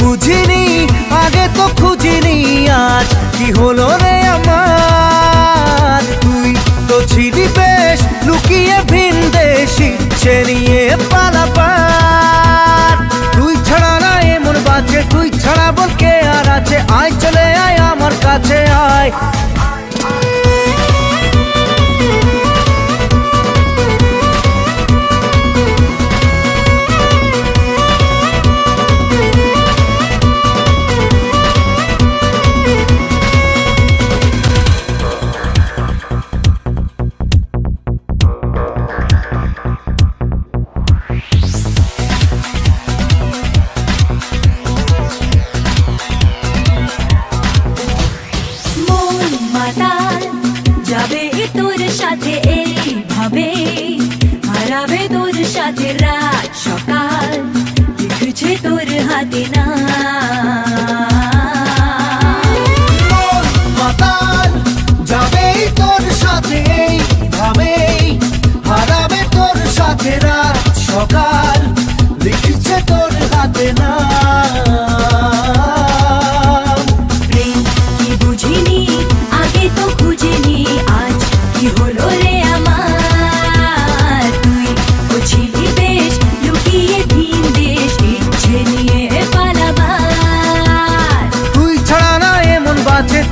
বুঝিনি আগে তো খুঁজিনি, আজ কি হলো রে আমার। তুই তো ছিলি বেশ লুকিয়ে ভিন দেশি সে নিয়ে পালাবার। তুই ছাড়া না এমন বাজে, তুই ছাড়া বল কে আর আছে। আয় চলে আয় আমার কাছে আয়। যাবে তোর সাথে এইভাবে, হারাবে তোর সাথে রাত সকাল, লিখছে তোর হাতে না। যাবে তোর সাথে এইভাবে, হারাবে তোর সাথে রাত সকাল, লিখছে তোর হাতে না।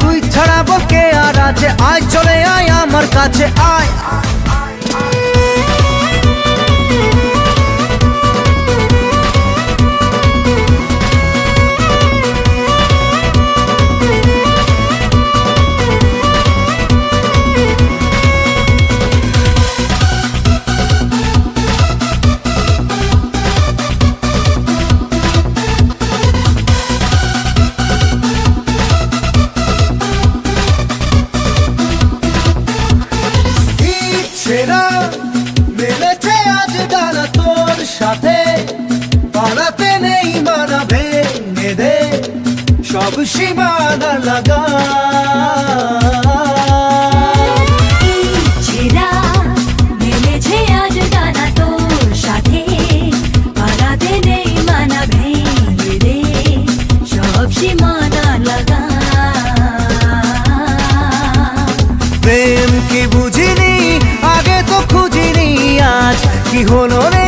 তুই ছাড়া বল কে আর আছে। আয় চলে আয় আমার কাছে আয়। মেলেছে আজ ডানা তোর সাথে, পালাতে নেই মানা, ভেঙে দে সব সীমানা লাগা। মেলেছে আজ ডানা তোর সাথে, পালাতে নেই মানা, ভেঙে দে সব সীমানা লাগা। প্রেম কি বুঝিনি আগে তো খুঁজিনি, আজ কি হলো রে